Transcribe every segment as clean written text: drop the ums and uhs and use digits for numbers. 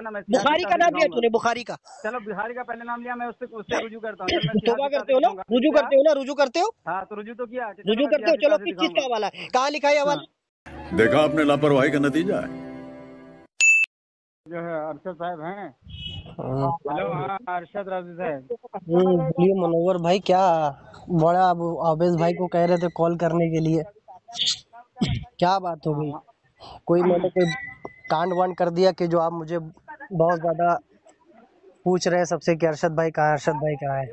ना, मैं बुखारी का नाम लिया तूने, बुखारी का। चलो बिहारी का पहले नाम लिया, मैं उससे रुजू करता हूँ। तौबा करते हो ना, रुजू करते हो ना, रुजू करते हो। हाँ तो रुजू तो किया, रुजू करते हो। चलो किस चीज का हवाला है, कहाँ लिखा है हवाला? देखा आपने लापरवाही का नतीजा है। जो है अरशद साहब हैं। हेलो, हाँ अरशद राजी साहब। बोलिए मनोवर भाई, क्या बड़ा आवेश भाई को कह रहे थे कॉल करने के लिए, क्या बात हो गई? कोई मैंने कोई कांड वांड कर दिया कि जो आप मुझे बहुत ज्यादा पूछ रहे हैं सबसे कि अरशद भाई कहाँ है, अरशद भाई कहाँ है?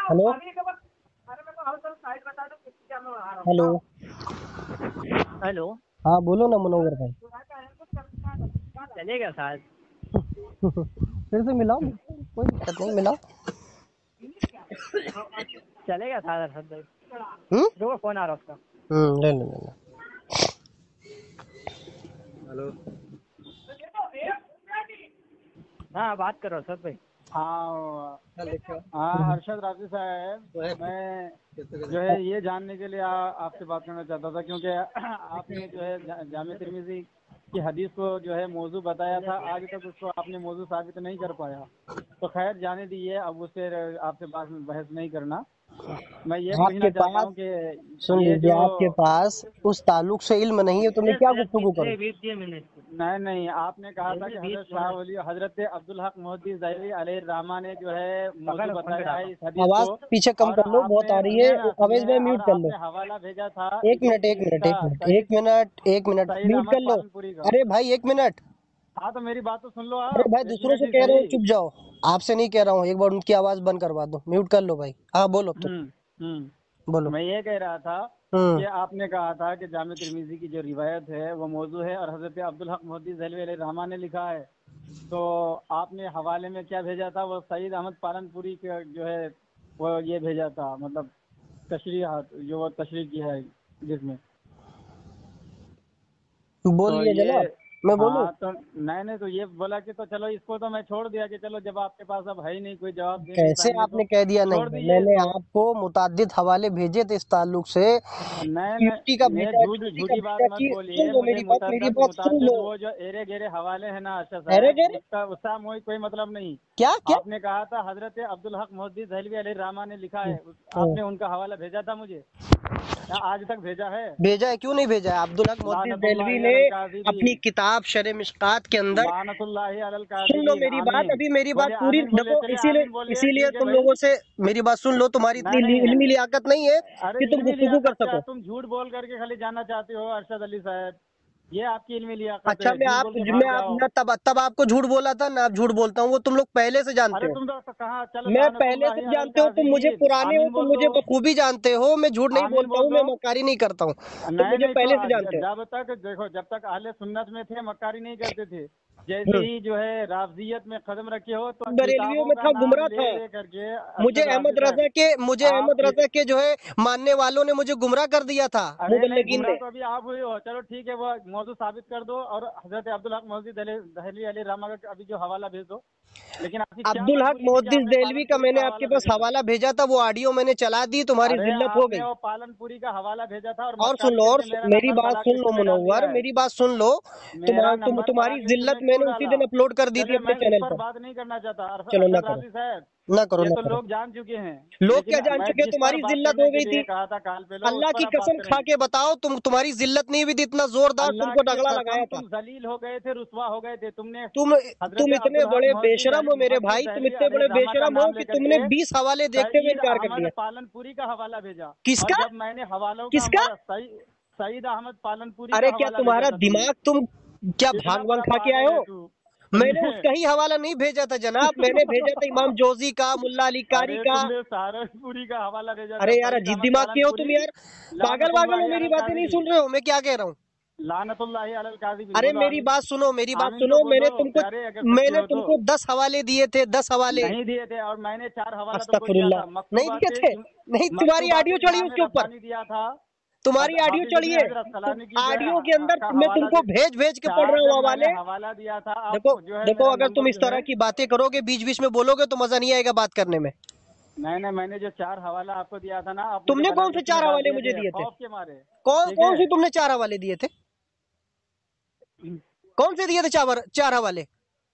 हेलो हेलो हेलो, हाँ बोलो ना मनोवर भाई। चलेगा साथ? फिर से मिलाओ, कोई दिक्कत नहीं, मिलाओ। चलेगा साथ अरशद भाई? देखो फोन आ रहा उसका। ले ले। हेलो, हाँ बात करो अरशद भाई। हाँ अरशद राजी साहब, मैं जो है ये जानने के लिए आपसे बात करना चाहता था, क्योंकि आपने जो है जामे तिरमिज़ी की हदीस को जो है मौजू बताया था, आज तक उसको आपने मौजू साबित नहीं कर पाया। तो खैर जाने दीजिए, अब उससे आपसे बहस नहीं करना। मैं ये पूछना चाहता हूँ कि सुन लीजिए, आपके पास उस ताल्लुक से इल्म नहीं है, तुम्हें क्या गुफ्तगू करो? नहीं, आपने कहा था कि हजरत शाह वली हजरत अब्दुल हक मुहद्दिस ज़ैली अलैहि रहमा ने जो है मौजू बताया है इस हदीस आवाज को। पीछे कम कर लो, बहुत आ रही है, अवेश भाई म्यूट कर लो। हवाला भेजा था। एक मिनट म्यूट कर लो। अरे भाई 1 मिनट। हाँ तो मेरी बात तो सुन लो आप। अरे भाई दूसरों से कह रहा हूँ, चुप जाओ। आपसे नहीं कह रहा हूँ, एक बार उनकी आवाज बंद करवा दो, म्यूट कर लो भाई। हाँ बोलो बोलो। मैं ये कह रहा था कि आपने कहा था कि जामे तिरमिज़ी की जो रिवायत है वो मौजू है और हजरत अब्दुल हक मुहद्दिस ज़ैली अलैहि रहमा ने लिखा है। तो आपने हवाले में क्या भेजा था? वो सईद अहमद पालनपुरी का जो है वो ये भेजा था, मतलब तशरीह जो वो तशरीह किया है जिसमें। बोलिए तो जनाब, मैं बोलूं? तो नहीं तो ये बोला कि तो चलो इसको तो मैं छोड़ दिया कि चलो जब आपके पास अब है ही नहीं कोई जवाब देने कैसे आपने कह दिया नहीं? मैंने आपको मुताद्दिद हवाले भेजे थे इस ताल्लुक से। नहीं, का ये भेजा, झूठी बात मत बोलिए। सुन लो मुझे मेरी बात सुन लो। वो जो एरे गेरे हवाले है ना अरशद एरे साहब, गेरे उसका कोई मतलब नहीं। क्या आपने कहा था हजरत अब्दुल हक मुहद्दिस ज़ैली अलैहि रहमा ने लिखा है, आपने उनका हवाला भेजा था मुझे, आज तक भेजा है? भेजा है, क्यों नहीं भेजा है? अब्दुल हक मुहद्दिस ज़ैलवी ने अपनी किताब शरह मिशकात के अंदर, सुन लो मेरी बात, अभी मेरी बात पूरी देखो, इसीलिए तुम लोगों से मेरी बात सुन लो। तुम्हारी इतनी इल्मी लियाकत नहीं है कि तुम गुफ्तगू कर सको। तुम झूठ बोल करके खाली जाना चाहते हो अरशद अली साहब, ये आपकी इल्मी लियाकत अच्छा, मैं तब आपको झूठ बोला था ना, आप झूठ बोलता हूँ वो तुम लोग पहले से जानते हो। तुम तो कहाँ, चलो मैं पहले से जानते हो, तुम मुझे पुराने हो, तुम मुझे बखूबी जानते हो। मैं झूठ नहीं बोलता हूँ, मैं मक्कारी नहीं करता हूँ, तुम मुझे पहले से जानते हो। जब तक अहले सुन्नत में थे मक्कारी नहीं करते थे। जैसे ही जो है राफजियत में कदम रखे हो तो बरेलियों में था, गुमराह था। मुझे अहमद रजा के जो है मानने वालों ने मुझे गुमराह कर दिया था। गुमराह तो अभी आप हुए हो, चलो ठीक है, वो मौजू साबित कर दो और हजरत अब्दुल हक मुहद्दिस ज़ैली अलैहि रहमा का अभी जो हवाला भेज दो। लेकिन अब्दुल हक मुहद्दिस ज़ैलवी का मैंने आपके पास हवाला भेजा था, वो ऑडियो मैंने चला दी, तुम्हारी जिल्लत हो गई। वो पालनपुरी का हवाला भेजा था और सुन लो, मेरी बात सुन लो मुनव्वर, मेरी बात सुन लो। तुम्हारी जिल्लत मैंने उसी दिन अपलोड कर दी थी अपने चैनल पर। बात नहीं करना चाहता। चलो ना करो, ना करो, ये ना तो करो। लोग जान चुके हैं। लोग क्या जान चुके हैं? तुम्हारी जिल्लत हो गई थी। कहा था काल पे अल्लाह की कसम खा के बताओ, तुम्हारी जिल्लत नहीं हुई थी, इतना जोरदार तुमको डगड़ा लगाया था। तुम जलील हो गए थे, रुसवा हो गए थे। तुम इतने बड़े बेशरम हो मेरे भाई, तुम इतने बड़े बेशरम हो कि तुमने 20 हवाले देखते हुए इनकार कर दिया। पालनपुरी का हवाला भेजा। किसका? जब मैंने हवालों किसका? सईद अहमद पालनपुरी। अरे क्या तुम्हारा दिमाग, तुम क्या भागवान खा के आए हो? मैंने उसका ही हवाला नहीं भेजा था जनाब, मैंने भेजा था इमाम जोजी का, मुल्ला अली कारी का। सहारनपुरी का हवाला भेजा। अरे यार अजीब दिमाग के हो तुम यार, पागल हो, मेरी बातें नहीं सुन रहे हो? मैं क्या कह रहा हूँ? लानतुल्लाहि अलल काज़िबीन। अरे मेरी बात सुनो, मैंने तुमको 10 हवाले दिए थे, 10 हवाले नहीं दिए थे, और मैंने 4 हवाला अस्तगफिरुल्लाह नहीं दिए थे। नहीं, तुम्हारी ऑडियो चढ़ी उसके ऊपर, दिया था। तुम्हारी ऑडियो चढ़ी है, ऑडियो के अंदर मैं तुमको भेज के पढ़ रहा हूँ हवाले। हवाला दिया था। देखो अगर तुम इस तरह की बातें करोगे, बीच बीच में बोलोगे तो मजा नहीं आएगा बात करने में। नहीं, मैंने जो 4 हवाला आपको दिया था ना, तुमने कौन से 4 हवाले मुझे दिए थे? खौफ के मारे। कौन से तुमने 4 हवाले दिए थे? कौन से दिए थे 4 हवाले?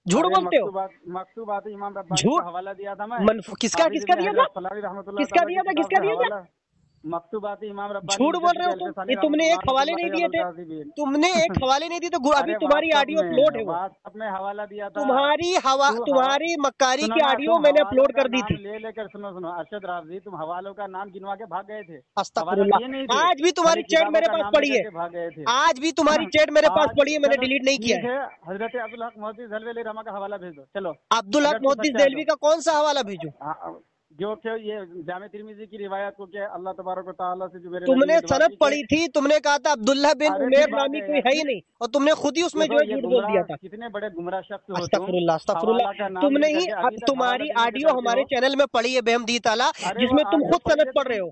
झूठ बोलते हो। मकतूबात इमाम रब्बानी झूठ का हवाला दिया था मैं। किसका दिया था? किसका दिया था? किसका दिया था? मकतूबात इमाम रब्बानी। झूठ बोल रहे हो तुम। ये तुमने एक हवाले नहीं दिए थे। तुमने एक हवाले नहीं दिए तो अभी तुम्हारी ऑडियो अपलोड है। अपने हवाला दिया था। तुम्हारी मक्कारी की ऑडियो मैंने अपलोड कर दी थी। लेकर सुनो अरशद राज़ी, तुम हवालों का नाम गिनवा के भाग गए थे। अस्तगफिरुल्लाह। आज भी तुम्हारी चैट मेरे पास पड़ी है। आज भी तुम्हारी चैट मेरे पास पड़ी है, मैंने डिलीट नहीं किया है। हजरत अब्दुल हक मोहद्दिस दहलवी रहमा का हवाला भेज दो। चलो, अब्दुल हक मोहद्दिस दहलवी का कौन सा हवाला भेजूं? जो कि ये जामे तिरमिज़ी की रिवायत को क्या अल्लाह तबारक व तआला से जो मेरे तुमने सनद पढ़ी थी, तुमने कहा था अब्दुल्ला बिन उमैर नामी कोई है ही नहीं, और तुमने खुद ही उसमें जो है झूठ बोल दिया था। कितने बड़े गुमराह शख्स हो तुम। अस्तगफिरुल्लाह। तुमने ही, अब तुम्हारी ऑडियो हमारे चैनल में पड़ी है बेहमदी ताला, जिसमें तुम खुद सनद पढ़ रहे हो।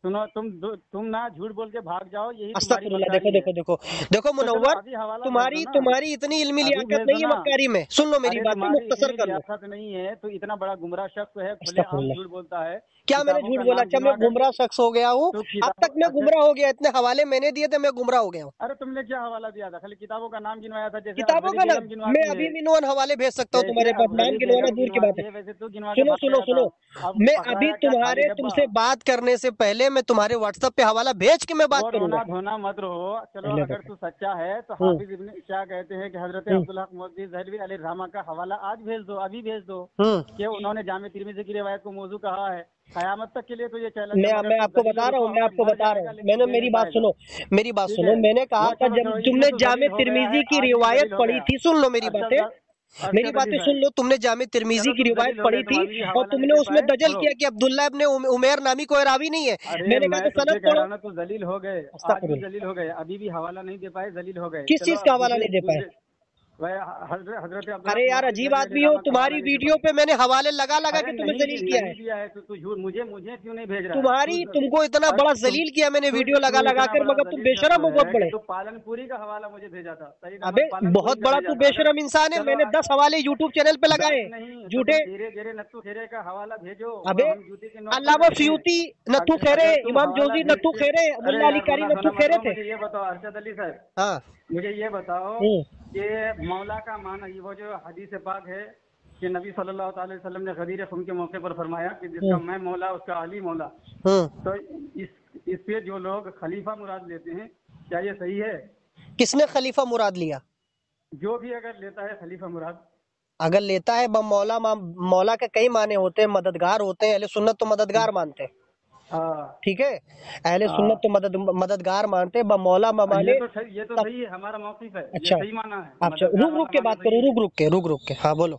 सुनो, तुम ना झूठ बोल के भाग जाओ, यही अस्तगफिरुल्लाह। देखो मुनव्वर, तुम्हारी इतनी इल्मी लियाकत नहीं है मक्कारी में। सुन लो मेरी बात, मुख्तसर कर लो। नहीं है तो इतना बड़ा गुमराह शख्स है, खुलेआम झूठ बोलता है। क्या मैंने झूठ बोला? अच्छा, मैं गुमराह शख्स हो गया हूँ? अब तक मैं गुमराह हो गया? इतने हवाले मैंने दिए थे, मैं गुमराह हो गया हूँ। अरे तुमने क्या हवाला दिया था? खाली किताबों का नाम गिनवाया था। किताबों का नाम मैं अभी मिनवन हवाले भेज सकता हूँ तुम्हारे पास। नाम गिनवाना दूर की बात है। सुनो, मैं अभी तुमसे बात करने से पहले मैं तुम्हारे व्हाट्सएप पे हवाला भेज के मैं बात करूंगा। धोना मत रहो। चलो, अगर तू सच्चा है तो हाफिज इब्न क्या कहते हैं कि हजरत अब्दुल हक मोहद्दिस दहलवी अलैहिर्रहमा का हवाला आज भेज दो, अभी भेज दो, कि उन्होंने जामे तिरमिज़ी की रिवायत को मौजू कहा है। कयामत तक के लिए तो ये चैलेंज। मैं आपको बता रहा हूँ, मैंने मेरी बात सुनो। मैंने कहा था जब तुमने जामे तिरमिज़ी की रिवायत पढ़ी थी, सुन लो मेरी बातें सुन लो। तुमने जामे तिरमिज़ी की रिवायत पढ़ी थी और तुमने उसमें दजल किया कि अब्दुल्ला इब्न उमैर नामी कोई रावी नहीं है। मैंने कहा सनद पढ़ो। तो जलील हो गए, जलील हो गए, अभी भी हवाला नहीं दे पाए, जलील हो गए। किस चीज का हवाला नहीं दे पाए? अरे यार, अजीब आदमी हो। तुम्हारी वीडियो पे मैंने हवाले लगा के तुम्हें जलील किया है। तो झूठ मुझे क्यों नहीं भेज रहा? तुमको इतना बड़ा जलील किया मैंने वीडियो लगा कर, मगर तुम बेशरम हो बहुत बड़े। तो पालनपुरी का हवाला मुझे भेजा था। अबे बहुत बड़ा तू बेशरम इंसान है। मैंने 10 हवाले यूट्यूब चैनल पे लगाए झूठे। नत्थू खेरे का हवाला भेजो। अबे अल्लामा सियूती नत्थू खेरे, इमाम जोजी नत्थू खेरे, मुल्ला अली कारी नत्थू खेरे थे। ये बताओ अरशद अली साहब, हाँ मुझे ये बताओ कि मौला का माना, ये वो जो हदीस पाक है कि नबी सल्लल्लाहु अलैहि वसल्लम ने गदीर खुम के मौके पर फरमाया कि जिसका मैं मौला उसका अली मौला। तो इस पे जो लोग खलीफा मुराद लेते हैं, क्या ये सही है? किसने खलीफा मुराद लिया? जो भी अगर लेता है खलीफा मुराद, अगर लेता है मौला के कई माने होते हैं, मददगार होते हैं। अहले सुन्नत तो मददगार मानते हैं, ठीक है। अहले सुन्नत तो मददगार मानते हैं। मौला माने ये तो सही है, हमारा मौक़िफ़ है। अच्छा, सही माना है। अच्छा, रुक के बात करो, रुक के। हाँ बोलो।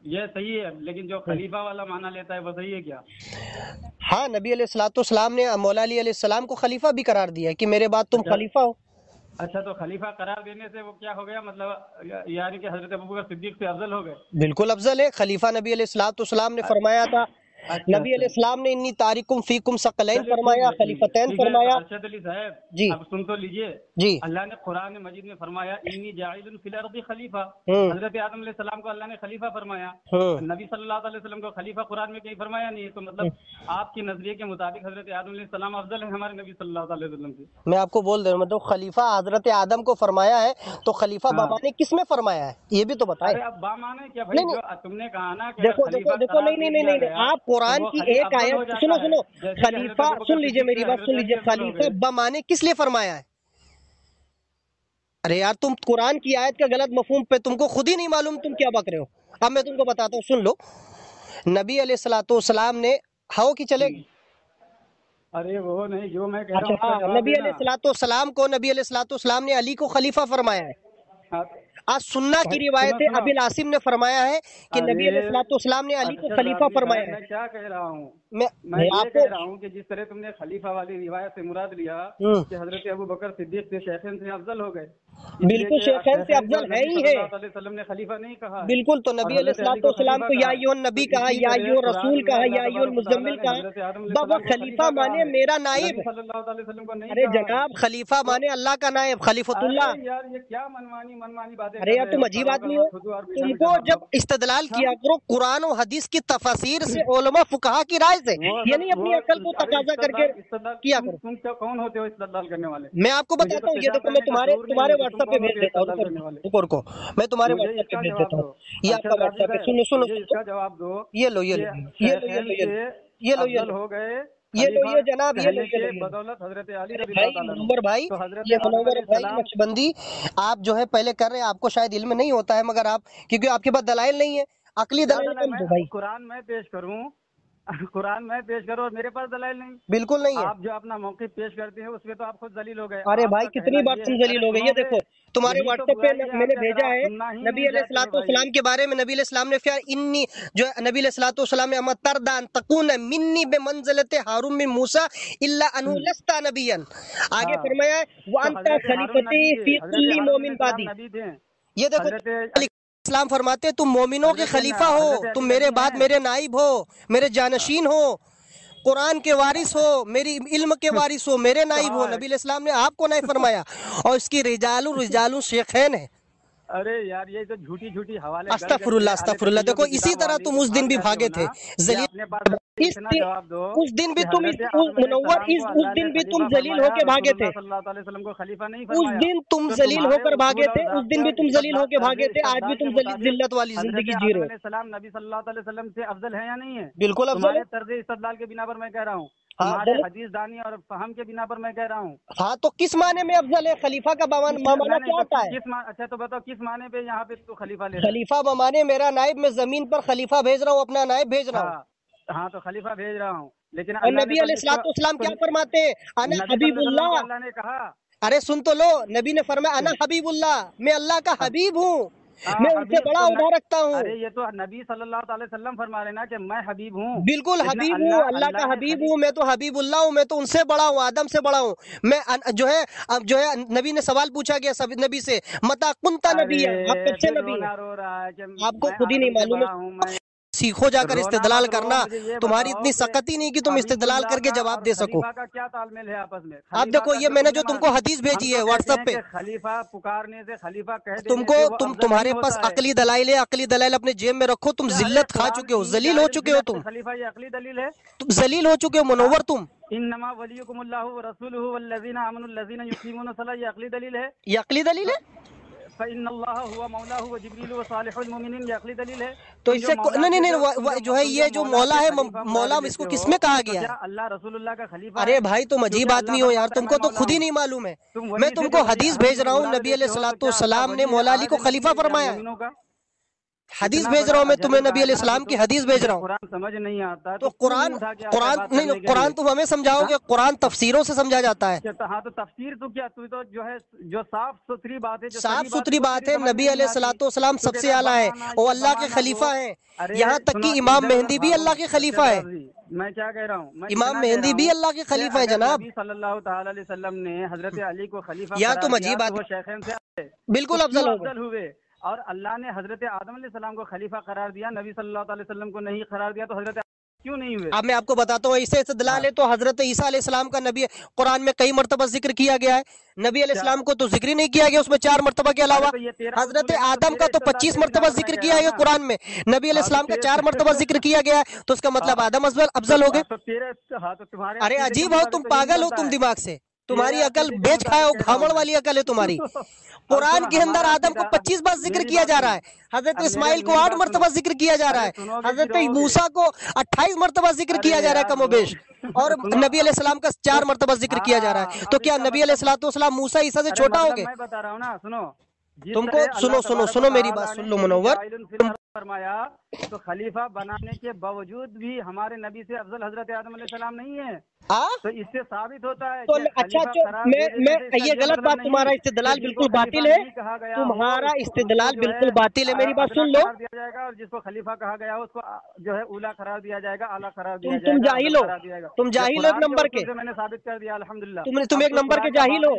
ये सही है, लेकिन जो खलीफा वाला माना लेता है वो सही है क्या? हाँ, नबी अलैहिस्सलाम ने मौला अली अलैहिस्सलाम को खलीफा भी करार दिया है कि मेरे बाद तुम खलीफा हो। अच्छा, तो खलीफा करार देने से वो क्या हो गया? मतलब यानी कि हजरत अबू बकर सिद्दीक से अफजल हो गए? बिल्कुल अफजल है। खलीफा नबी अलैहिस्सलाम ने फरमाया था। नबी अलैहिस्सलाम ने इन्नी तारिकुम फीकुम सकलैन फरमाया, खलीफतैन फरमाया। अरशद अली साहब जी, अब सुन तो लीजिए जी। अल्लाह ने कुरान मजीद में फरमाया इन्नी जाइलुन फिल अर्दी खलीफा। हजरत आदम अलैहिस्सलाम को अल्लाह ने खलीफा फरमाया, नबी सल्लल्लाहु अलैहि वसल्लम को खलीफा कुरान में कहीं फरमाया नहीं है। तो मतलब आपके नजरिए के मुताबिक हजरत आदम अलैहिस्सलाम अफजल है हमारे नबी सल्लल्लाहु अलैहि वसल्लम से? मैं आपको बोल दे रहा हूँ, मतलब खलीफा हजरत आदम को फरमाया है, तो खलीफा बामाने किस में फरमाया है ये भी तो बताए। अब बामाने क्या भाई, जो तुमने कहा ना कि देखो, नहीं, आप कुरान की एक आयत सुनो। खलीफा सुन लीजिए, मेरी बात सुन लीजिए। खलीफा बमाने किस लिए फरमाया है? अरे यार, तुम कुरान की आयत का गलत मफहूम पे तुमको खुद ही नहीं मालूम, तुम क्या बक रहे हो। अब मैं तुमको बताता हूँ, सुन लो। नबी अलैहिस्सलाम ने हाओ की चलेगी। अरे वो नहीं, जो मैं कह रहा हूँ। अच्छा, नबी अलैहिस्सलाम ने अली को खलीफा फरमाया है। आज सुन्ना की रिवायत है, अबिल आसिम ने फरमाया है कि नबी अलैहिस्सलाम ने अली को खलीफा फरमाया है। मैं क्या कह रहा हूँ, मैं ये कह रहा हूँ कि जिस तरह तुमने खलीफा वाली रिवायत से मुराद लिया कि हजरत अबू बकर सिद्दीक से शेखैन से अफजल हो गए, बिल्कुल शेखैन से अफजल है ही है। वसल्लम ने खलीफा नहीं कहा, बिल्कुल। तो नबी अलैहिस्सलाम को या अय्युहन नबी कहा, या अय्युहर रसूल कहा, या अय्युहल मुज़म्मिल कहा। बाबा खलीफा माने मेरा नाइब। अरे जनाब, खलीफा माने अल्लाह का नाइब, खलीफतुल्लाह। यार ये क्या मनमानी बातें अरे यार तुम अजीब आदमी हो, तुमको जब इस्तेदलाल किया करो कुरान और हदीस की तफसीर से, उलमा फुकहा की राय से, ये नहीं अपनी अकल को तकाजा करके किया करो। तुम क्या कौन होते हो इस्तेदलाल करने वाले? मैं आपको बताता हूँ, ये देखो मैं तुम्हारे व्हाट्सएप पे भेज देता हूँ, रुको मैं तुम्हारे व्हाट्सएप पे भेज देता हूँ, ये आपका व्हाट्सएप है। सुनो सुनो, इसका जवाब दो। ये लो ये लो ये लो ये लो ये लो ये लो हो गए ये लो ये जनाब, ये लो ये लो बदौलत हजरत अली रज़ी भाई अल्लाह ताला मुनव्वर भाई, ये मुनव्वर भाई नक्शबंदी, आप जो है पहले कर रहे हैं, आपको शायद इल्म नहीं होता है, मगर आप क्योंकि आपके पास दलाइल नहीं है, अकली दलाइल कम दो भाई। कुरान में पेश करूं, कुरान में पेश करो और मेरे पास दलाइल नहीं? बिल्कुल नहीं है। आप जो अपना मौक़िफ़ पेश करते हैं उसमें तो आप खुद जलील हो गए। अरे भाई कितनी बार तुम जलील हो गए, ये देखो तुम्हारे व्हाट्सएप पे मैंने भेजा है नबी अलैहिस्सलाम के बारे में। नबी अलैहिस्सलाम ने फिर इन्नी जो नबी अलैहिस्सलाम ने अमतरदान तकून मिन्नी बेमंज़िलति हारून बिन मूसा इल्ला अनु लस्ता नबियन, आगे फरमाया व अंता खलीफती फी कुल्ली मोमिन बादी। ये देखो इस्लाम फरमाते तुम मोमिनों के खलीफा हो, तुम मेरे बाद मेरे नाइब हो, मेरे जानशीन हो, कुरान के वारिस हो, मेरी इल्म के वारिस हो, मेरे नाइब हो। नबी इस्लाम ने आपको नहीं फरमाया, और इसकी रिजालू शेखैन है। अरे यार ये तो झूठी झूठी हवाले। अस्तगफिरुल्लाह। देखो इसी तरह तुम उस दिन भी भागे थे जलील, उस दिन भी तुम मुनव्वर उस दिन भी तुम जलील होकर भागे थे, उस दिन तुम जलील होकर भागे थे, उस दिन भी तुम जलील होकर भागे थे, आज भी तुम जिल्लत वाली जिंदगी जी रहे हो। नबी सल्लल्लाहु अलैहि वसल्लम से अफजल है या नहीं है? बिल्कुल अफजल है। तर्ज़ इस्तेदलाल के बिना पर मैं कह रहा हूँ, हदीस दानी और फहम के बिना पर मैं कह रहा हूँ। हाँ तो किस माने में अफजल है? खलीफा का मामला क्या होता है? अच्छा तो बताओ किस माने पे यहाँ पे तो खलीफा ले? खलीफा माने मेरा नाइब, मैं जमीन पर खलीफा भेज रहा हूँ, अपना नाइब भेज रहा हूँ। हाँ तो खलीफा भेज रहा हूँ, लेकिन और नबी अलैहिस्सलाम क्या फरमाते हैं? अना हबीबुल्लाह। अल्लाह ने कहा, अरे सुन तो लो, नबी ने फरमाया अना हबीबुल्लाह, मैं अल्लाह का हबीब हूँ, मैं उनसे बड़ा उदा रखता हूँ। अरे ये तो नबी सल्लल्लाहु अलैहि वसल्लम फरमा रहे ना कि मैं हबीब हूँ। बिल्कुल हबीब हूँ, अल्लाह का हबीब हूँ, मैं तो हबीबुल्लाह हूँ, मैं तो उनसे बड़ा हूँ, आदम से बड़ा हूँ मैं। जो है अब जो है नबी ने सवाल पूछा गया सब नबी से, मता कुंता नबी है, आप कब से नबी है? आपको खुद ही नहीं मालूम है। सीखो जाकर इस्तेदलाल करना, तुम्हारी इतनी सकत ही नहीं कि तुम इस्तेदलाल करके जवाब दे सको। का क्या तालमेल है आपस में? आप देखो ये मैंने जो तुमको हदीस भेजी है व्हाट्सएप पे, खलीफा पुकारने से खलीफा कह तुमको तुम्हारे पास अकली दलाइल है, अकली दलाइल अपने जेब में रखो, तुम जिल्लत खा चुके हो, जलील हो चुके हो, तुम खलीफा ये अकली दलील है, तुम जलील हो चुके हो मुनव्वर। तुम इन्नमा वलियुकुमुल्लाहु व रसूलुहु वल्लज़ीना आमनु अल्लज़ीना युक़ीमूना सलाह, ये अकली दलील है, ये अकली दलील है। फ़इन्नल्लाह हुवा मौलाहु व जिब्रील व सालिहुल मुमिनीन, ये अकली दलील है। तो इससे नहीं जो है ये जो मौला है, मौला इसको किसमें कहा गया है? अल्लाह रसूलुल्लाह का खलीफा। अरे भाई तुम अजीब आदमी हो यार, तुमको तो खुद ही नहीं मालूम है। मैं तुमको हदीस भेज रहा हूँ, नबी अलैहिस्सलाम ने मौला अली को खलीफा फरमाया है। हदीस भेज रहा हूँ मैं तुम्हें, नबी अलैहिस्सलाम की हदीस भेज रहा हूँ। कुरान समझ नहीं आता तो कुरान नहीं, कुरान तुम हमें समझाओगे, कुरान तफसीरों से समझा जाता है। हाँ तो तफसीर तो क्या, तू तो जो है जो साफ सुथरी बात है, साफ सुथरी बात है, नबी अलैहिस्सलाम सबसे आला है, वो अल्लाह के खलीफा है, यहाँ तक कि इमाम मेहंदी भी अल्लाह के खलीफा है। मैं क्या कह रहा हूँ, इमाम मेहंदी भी अल्लाह के खलीफा है जनाब। नबी सल्लल्लाहु तआला अलैहि वसल्लम ने हजरत अली को खलीफा यार तुम अजीब बात, बिल्कुल अफजल हुए, और अल्लाह ने हजरत आदम अलैहिस्सलाम को खलीफा करार दिया, नबी सल्लल्लाहु अलैहि वसल्लम को नहीं करार दिया, तो हजरत क्यों नहीं हुए? अब मैं आपको बताता हूँ, इससे दलाल है। तो हजरत ईसा अलैहिस्सलाम का नबी कुरान में कई मरतबा जिक्र किया गया है, नबी अलैहिस्सलाम को तो जिक्र ही नहीं किया गया उसमें 4 मरतबा के अलावा। हजरत आदम का तो 25 मरतबा जिक्र किया गया कुरान में, नबी अलैहिस्सलाम का 4 मरतबा जिक्र किया गया है, तो उसका मतलब आदम अफजल हो गए। अरे अजीब हो तुम, पागल हो तुम दिमाग से, तुम्हारी अकल बेच खाए हो, घावड़ वाली अकल है तुम्हारी। कुरान के अंदर आदम को 25 बार जिक्र किया जा रहा है, हजरत इस्माइल को 8 मरतबा जिक्र किया जा रहा है, हजरत मूसा को 28 मरतबा जिक्र किया जा रहा है कमोबेश, और नबी अलैहिस्सलाम का 4 मरतबा जिक्र किया जा रहा है। तो क्या नबी अलैहिस्सलाम मूसा ईसा से छोटा हो गए? मैं बता रहा हूँ ना, सुनो तुमको सुनो मेरी बात सुन लो मुनव्वर। फरमाया तो खलीफा बनाने के बावजूद भी हमारे नबी से अफजल हजरत आदम अलैहिस्सलाम नहीं है, तो इससे साबित होता है तो अच्छा मैं ये गलत बात, तुम्हारा इस्तेदलाल बिल्कुल बातिल है, तुम्हारा इस्तेदलाल बिल्कुल बातिल है, मेरी बात सुन लो। दिया जाएगा और जिसको खलीफा कहा गया उसको जो है उला करार दिया जाएगा, आला करार दिया जाएगा। तुम जाहिल हो, तुम जाहिल हो एक नंबर के, मैंने साबित कर दिया अल्हम्दुलिल्लाह। तुम एक नंबर के जाहिल हो,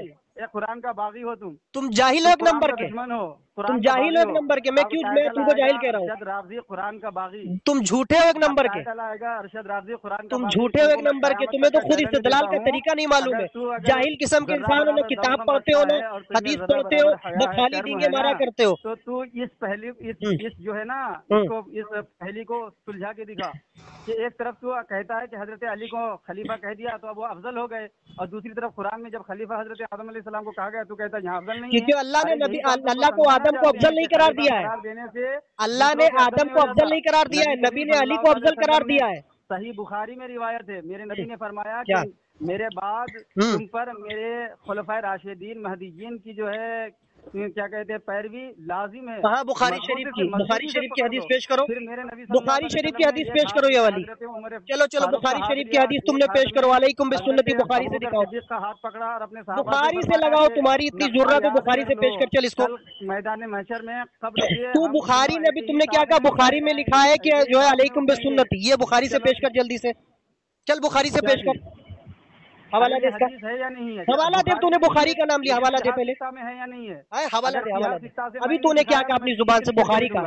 कुरान का बागी हो तुम जाहिल हो एक नंबर के, दुश्मन हो, तुम जाहिल हो एक नंबर के, मैं तुमको जाहिल कह रहा हूँ? अरशद राज़ी कुरान का बागी, तुम झूठे हो एक नंबर के, अरशद राज़ी कुरान का तुम बागी, झूठे हो एक नंबर के। तुम्हें तो खुद इस्तेदलाल का तरीका नहीं मालूम है। जाहिल किस्म के इंसान हो, ना किताब पढ़ते हो, ना हदीस पढ़ते हो, बस खाली डींगे मारा करते हो। तो तू इस पहली इस जो है ना, इसको इस पहली को सुलझा के दिखा कि एक तरफ तू कहता है कि हजरत अली को खलीफा कह दिया तो अब वो अफजल हो गए, और दूसरी तरफ कुरान में जब खलीफा हजरत आदम अलैहिस्सलाम को कहा गया तो कहता है यहाँ अफजल नहीं है, क्योंकि अल्लाह को आदम को अफजल नहीं करार दिया है। देने से अल्लाह ने आदम को अफजल नहीं करार दिया है, नबी ने अली को अफजल करार दिया है। सही बुखारी में रिवायत है, मेरे नबी ने फरमाया कि मेरे बाद तुम पर मेरे खुलफाए राशिदीन महदीयीन की जो है क्या कहते हैं पैरवी लाजिम है। कहाँ बुखारी शरीफ की? बुखारी शरीफ की हदीस पेश करो, फिर मेरे नबी बुखारी शरीफ की हदीस पेश करो ये वाली। चलो बुखारी शरीफ की हदीस तुमने पेश करो, अलैकुम बिस्सुन्नती, बुखारी से दिखाओ, का हाथ पकड़ा और अपने बुखारी से लगाओ, तुम्हारी इतनी जुर्रत है, बुखारी से पेश कर। चल इसको मैदान महशर में कब तू बुखारी में भी तुमने क्या कहा? बुखारी में लिखा है कि जो है अलैकुम बिस्सुन्नती, ये बुखारी से पेश कर जल्दी से। चल बुखारी से पेश कर, हवाला दे इसका, है या नहीं है? हवाला दे। तूने बुखारी का नाम लिया, हवाला दे पहले, में है या नहीं है? हवाला दे, हवाला दे। अभी तूने क्या कहा अपनी जुबान से? बुखारी का।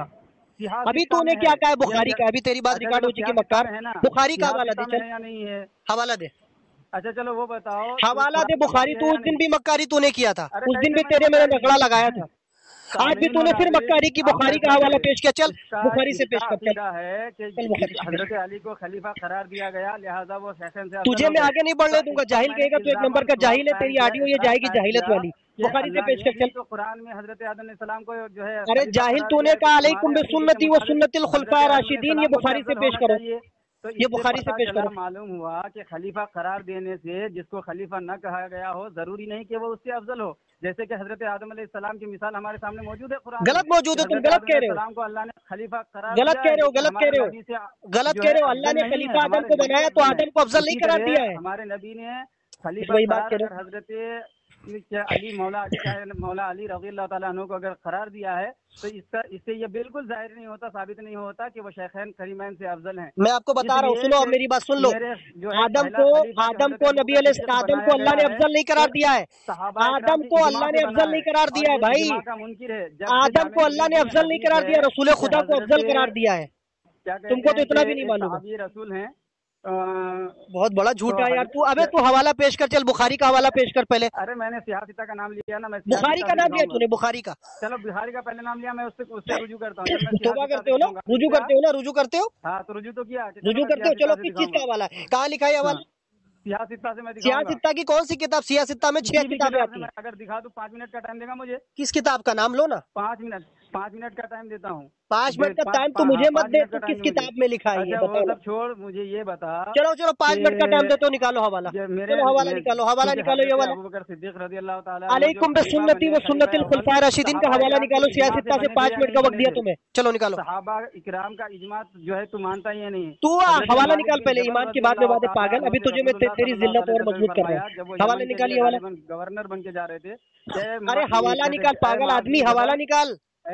अभी तूने क्या कहा है? बुखारी का। अभी तेरी बात रिकॉर्ड हो चुकी मक्कार। बुखारी का हवाला दे, चल या नहीं है? हवाला दे। अच्छा चलो वो बताओ, हवाला दे बुखारी। तू उस दिन भी मक्कारी तूने किया था, उस दिन भी तेरे मैंने नखड़ा लगाया था, आज भी तूने फिर मक्कारी की बुखारी का हवाला पेश किया। चल बुखारी से पेश कर। है कि हजरत अली को खलीफा करार दिया गया, लिहाजा वो सेशन से तुझे मैं आगे नहीं बढ़ने दूंगा। जाहिल कहेगा तो एक नंबर का जाहिल है। तेरी ऑडियो ये जाएगी जाहिलत वाली। बुखारी से पेश कर। चल तो कुरान में हजरत आदम अलैहिस्सलाम को जो है, अरे जाहिल तूने कहा अलैकुम बिस्सुन्नती व सुन्नतिल खुलफाए राशिदीन, ये बुखारी से पेश करो, तो ये बुखारी से पेश करो। मालूम हुआ कि खलीफा करार देने से जिसको खलीफा न कहा गया हो जरूरी नहीं कि वो उससे अफजल हो। जैसे कि हजरत आदम अलैहिस्सलाम की मिसाल हमारे सामने मौजूद है कुरान। गलत मौजूद है, तुम गलत कह रहे हो। को अल्लाह ने खलीफा करार गलत कह रहे हो, गलत कह रहे हो, गलत कह रहे हो। अल्लाह ने खलीफा आदम को बनाया तो आदम को अफजल नहीं करार दिया है। हमारे नबी ने खलीफा हजरत अली मौला अली रज़ी अल्लाह ताला अन्हु को अगर करार दिया है तो इससे ये बिल्कुल जाहिर नहीं होता, साबित नहीं होता कि वो शेखैन करीमैन से अफजल हैं। मैं आपको बता रहा हूँ, सुनो अब मेरी बात सुन लो। आदम को नबी आदम को अल्लाह ने अफजल नहीं करार दिया है। आदम को अल्लाह ने अफजल नहीं करार दिया है भाई। आदम को अल्लाह ने अफजल नहीं करार दिया, रसूल खुदा को अफजल करार दिया है। तुमको तो इतना भी नहीं मालूम। ये रसूल हैं, बहुत बड़ा झूठा है यार तू। अबे तू हवाला पेश कर, चल बुखारी का हवाला पेश कर पहले। अरे मैंने सियासिता का नाम लिया ना, मैं बुखारी का नाम लिया तूने, बुखारी का। चलो बुखारी का पहले नाम लिया, मैं उससे रुजू करता हूँ। तौबा करते हो ना, रुजू करते हो ना, रुजू करते हो। हाँ तो रुजू तो किया, रुजू करते हो। चलो किस चीज का हवाला है, कहाँ लिखा है हवाला? सियासिता से मैं सियासिता की कौन सी किताब? सियासिता में 6 किताबें आती हैं। अगर दिखा दूं 5 मिनट का टाइम देगा मुझे? किस किताब का नाम लो ना। 5 मिनट का टाइम देता हूँ। 5 मिनट का टाइम तो मुझे मत दे, तो किस किताब में लिखा है ये बता। सब छोड़, मुझे ये बता। चलो 5 मिनट का टाइम दे तो निकालो हवाला। चलो हवाला निकालो, हवाला निकालो ये वाला। अबू बकर सिद्दीक रज़ी अल्लाह ताला अलैकुम बिस्सुन्नती व सुन्नतिल खुलफाए राशिदीन का हवाला निकालो। सियासिता से 5 मिनट का वक्त दिया तुम्हें, चलो निकालो। सहाबा इकराम का इजमा जो है तू मानता ही नहीं। तू हवाला निकाल पहले, ईमान की बात में बात है पागल। अभी तुझे मैं तेरी जिल्लत और मजबूत कर रहा हूँ। हवाला निकालिए, हवाला। गवर्नर बन के जा रहे थे। अरे हवाला निकाल पागल आदमी, हवाला निकाल।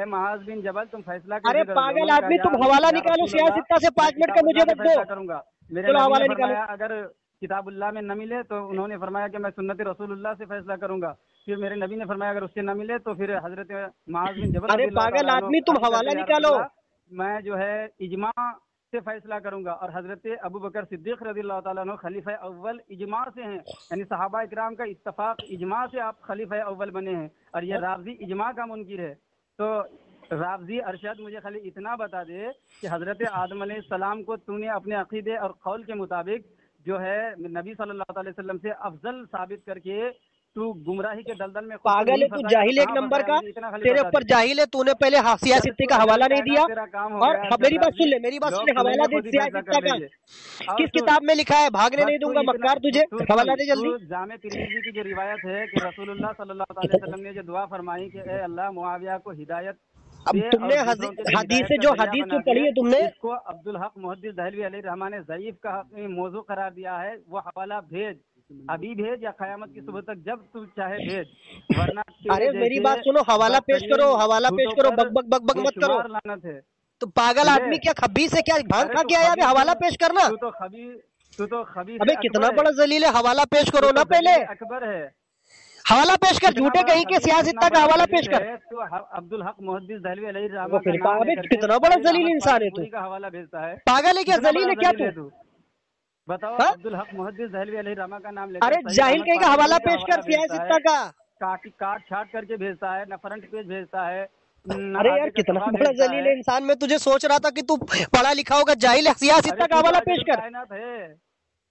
महाज बिन जबल तुम फैसला। अरे पागल आदमी तुम हवाला निकालो सियासिता से। 5 मिनट का मुझे वक्त दो, करूंगा। चलो हवाला निकालो। अगर किताबुल्लाह में न मिले तो उन्होंने फरमाया कि मैं सुन्नत रसूलुल्लाह से फैसला करूंगा। फिर मेरे नबी ने फरमाया अगर उससे न मिले तो फिर हजरत महाज बिन जबल। अरे पागल आदमी तुम हवाला निकालो। मैं जो है इजमा से फैसला करूंगा, और हजरत अबू बकर सिद्दीक रज़ियल्लाहु ताला अन्हु खलीफा अव्वल इजमा से हैं, यानी सहाबा इकराम का इत्तफाक इजमा से आप खलीफा अव्वल बने हैं, और ये राज़ी इजमा का मुनकिर है। तो राज़ी अरशद मुझे खाली इतना बता दे कि हजरत आदम अलैहिस्सलाम को तूने अपने अकीदे और कौल के मुताबिक जो है नबी सल्लल्लाहु अलैहि वसल्लम से अफजल साबित करके तू गुमराही के दलदल में। पागल है तू, जाहिल एक नंबर का। तेरे ऊपर जाहिल है, तूने पहले सियासित्ते का हवाला नहीं दिया। और मेरी बात सुन ले, मेरी बात सुन ले, हवाला दे सियासित्ता का। किस किताब में लिखा है? भागने नहीं दूंगा मक्कार तुझे, हवाला दे जल्दी। जामे तिर्मिज़ी की जो रिवायत है कि रसूलुल्लाह सल्लल्लाहु अलैहि वसल्लम ने जो दुआ फरमाई कि ए अल्लाह मुआविया को हिदायत। अब तुमने हदीस जो जो पढ़ी है तुमने, इसको अब्दुल हक मुहद्दिस दहलवी अलैहि रहमान ने ज़ईफ का मौजू करार दिया है। वो हवाला भेज, अभी भेज या क़यामत की सुबह तक जब तू चाहे भेज, वरना। अरे मेरी बात सुनो, हवाला पेश करो, हवाला पेश करो, बक मत करो। लानत है तो पागल आदमी क्या खब्बीस है क्या? भांग खा के आया अभी हवाला पेश करना? तू तो खबीस। अबे कितना बड़ा जलील है, हवाला पेश करो ना पहले। अकबर है حوالہ پیش کر، جھوٹے کہیں کے سیاستہ کا حوالہ پیش کر. تو عبدالحق محدث دہلوی علیہ الرحمہ وہ کا پھر نام لے پاگل، کر کے کتنا بڑا ذلیل انسان ہے تو، کا حوالہ بھیجتا ہے. پاگل ہے کیا، کتنا ذلیل بڑا ہے کیا ذلیل ہے تو؟ بتاؤ. ہاں؟ عبدالحق محدث دہلوی علیہ الرحمہ کا نام لے ارے کر جاہل کہیں کا حوالہ پیش کر، سیاستہ کا. کاٹ چھاٹ کر کے بھیجتا ہے، نہ فرنٹ پیج بھیجتا ہے. ارے یار کتنا بڑا ذلیل انسان، میں تجھے سوچ رہا تھا کہ تو پڑھا لکھا ہوگا، جاہل ہے. سیاستہ کا حوالہ پیش کر.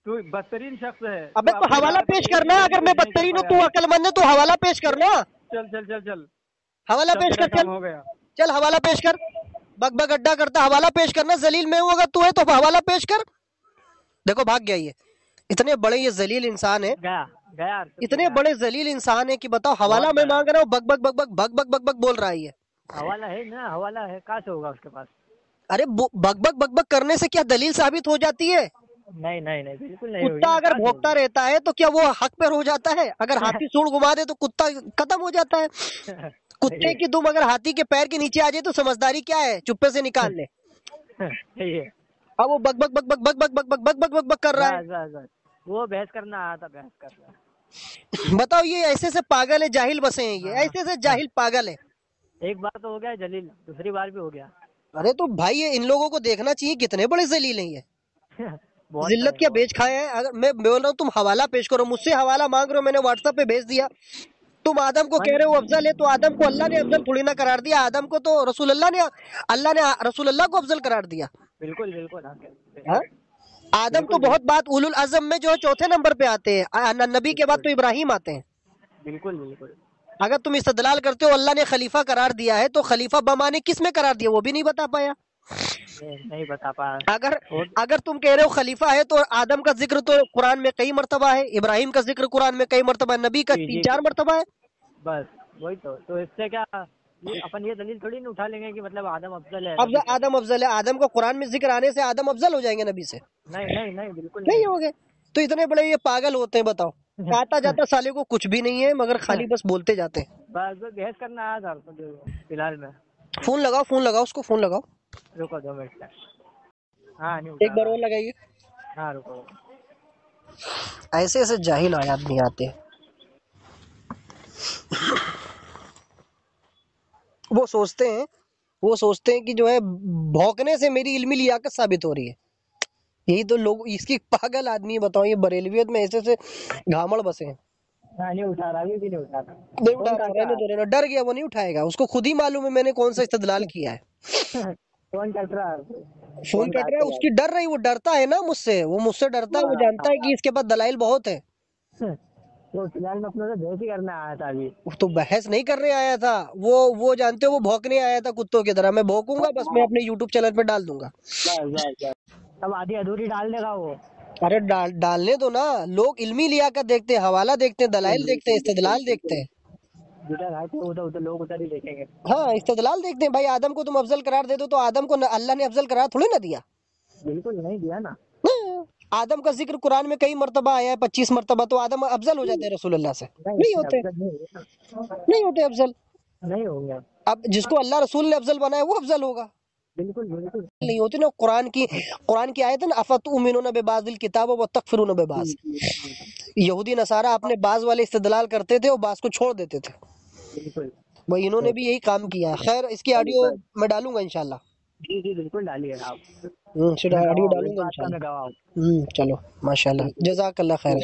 تو بدترین شخص ہے. ابے تو حوالہ پیش کرنا، اگر میں بدترین ہوں تو عقل مند ہے تو حوالہ پیش کرنا. چل چل چل چل حوالہ پیش کر، چل ہو گیا. چل حوالہ پیش کر. بگ بگ اڈا کرتا، حوالہ پیش کرنا. ذلیل میں ہوں، اگر تو ہے تو حوالہ پیش کر. دیکھو بھاگ گیا یہ، اتنے بڑے یہ ذلیل انسان ہے، گیا اتنے بڑے ذلیل انسان ہے کہ بتاؤ حوالہ میں مانگ رہا ہوں، big big big big big big big big بول رہا ہے یہ. حوالہ ہے نا، حوالہ ہے، کہاں سے ہوگا اس کے پاس؟ ارے بگ بگ بگ بگ کرنے سے کیا دلیل ثابت ہو جاتی ہے؟ نہیں نہیں نہیں، بالکل نہیں. کتا اگر بھونکتا رہتا ہے تو کیا وہ حق پر ہو جاتا ہے؟ اگر ہاتھی سوڑ گھما دے تو کتا ختم ہو جاتا ہے. کتے کی دم اگر ہاتھی کے پیر کے نیچے آ جائے تو سمجھداری کیا ہے؟ چپے سے نکال لے. اب وہ big big big big big big big big big big big کر رہا ہے. وہ بحث کرنا آیا تھا، بحث کر رہا ہے. بتاؤ یہ ایسے سے پاگل ہے، جاہل بسے ہیں یہ، ایسے سے جاہل پاگل ہے. ایک بار تو ہو گیا جلیل، دوسری بار بھی ہو گیا. ارے تو بھائی ان لوگوں کو دیکھنا چاہیے کتنے بڑے ذلیل ہیں یہ. ذلت کیا بیچ کھایا ہے. اگر میں بول رہا ہوں تم حوالہ پیش کرو، مجھ سے حوالہ مانگ رہے ہو، میں نے واٹس ایپ پہ بھیج دیا. تم آدم کو کہہ رہے ہو افضل ہے، تو آدم کو اللہ نے افضل تھوڑی نہ قرار دیا. آدم کو تو رسول اللہ نے رسول اللہ کو افضل قرار دیا. بالکل بالکل. آدم تو بہت بات اولو العزم میں جو ہے چوتھے نمبر پہ آتے ہیں، نبی کے بعد تو ابراہیم آتے ہیں. بالکل بالکل. اگر تم استدلال کرتے ہو اللہ نے خلیفہ قرار دیا ہے، تو خلیفہ بمانے کس میں قرار دیا وہ بھی نہیں بتا پایا. نہیں بتا پایا. اگر تم کہہ رہے ہو خلیفہ ہے تو آدم کا ذکر تو قرآن میں کئی مرتبہ ہے، ابراہیم کا ذکر قرآن میں کئی مرتبہ ہے، نبی کا 3-4 مرتبہ ہے. بس وہی تو اس سے کیا اپن یہ دلیل تھوڑی نہیں اٹھا لیں گے کہ مطلب آدم افضل ہے. آدم افضل ہے، آدم کو قرآن میں ذکر آنے سے آدم افضل ہو جائیں گے نبی سے؟ نہیں نہیں نہیں، بالکل نہیں ہو گے. تو اتنے بڑے یہ پاگل ہوتے ہیں. بتاؤ آتا جاتا سالے کو کچھ بھی نہیں ہے مگر خالی بس بولتے جاتے ہیں. بس بحث کرنا آیا تھا فی الحال میں. فون لگاؤ اس کو، فون لگاؤ. رکو 2 منٹ. ہاں ایک بار اور لگائیے. ہاں رکو. ایسے ایسے جاہل آدمی آتے ہیں. وہ سوچتے ہیں کہ جو ہے بھونکنے سے میری علمی لیاقت ثابت ہو رہی ہے. یہی تو لوگ اس کی پاگل آدمی. بتاؤ یہ بریلویت میں ایسے سے گھامڑ بسے ہیں. نہیں اٹھا رہا، بھی نہیں اٹھا رہا، ڈر گیا، وہ نہیں اٹھائے گا. اس کو خود ہی معلوم ہے میں نے کون سا استدلال کیا ہے. فون کٹ رہا ہے، اس کی ڈر رہی، وہ ڈرتا ہے نا مجھ سے، وہ مجھ سے ڈرتا ہے. وہ جانتا ہے کہ اس کے پاس دلائل بہت ہے. وہ فی الحال میں اپنے سے بحث ہی کرنے آیا تھا. ابھی تو بحث نہیں کرنے آیا تھا، وہ جانتے ہو وہ بھونکنے آیا تھا کتوں کی طرح. میں بھونکوں گا بس، میں اپنے یوٹیوب چینل پہ ڈال دوں گا. تب آدھی ادھوری ڈال دے گا وہ. ارے ڈالنے دو نا. لوگ علمی لیاقت دیکھتے ہیں، حوالہ دیکھتے ہیں، دلائل دیکھتے ہیں، استدلال دیکھتے ہیں. لوگ ادھر ہی دیکھیں گے. ہاں استدلال دیکھتے ہیں. بھائی آدم کو تم افضل قرار دے دو تو آدم کو اللہ نے افضل قرار تھوڑی نہ دیا. بالکل نہیں دیا نا. آدم کا ذکر قرآن میں کئی مرتبہ آیا ہے، 25 مرتبہ. تو آدم افضل ہو جاتے ہیں رسول اللہ سے؟ نہیں ہوتے افضل. نہیں ہوں گے. اب جس کو اللہ رسول نے افضل بنایا وہ افضل ہوگا. بالکل بالکل نہیں ہوتی نا. قرآن کی آیت ہے نا، افتؤمنون ببعض الکتاب وتکفرون ببعض. یہودی نصارہ اپنے بعض والے استدلال کرتے تھے اور بعض کو چھوڑ دیتے تھے. بالکل بھائی انہوں نے بھی یہی کام کیا ہے. خیر اس کی آڈیو میں ڈالوں گا انشاءاللہ. جی جی بالکل ڈالیے آپ. آڈیو ڈالوں گا انشاءاللہ. چلو ماشاءاللہ، جزاک اللہ خیر.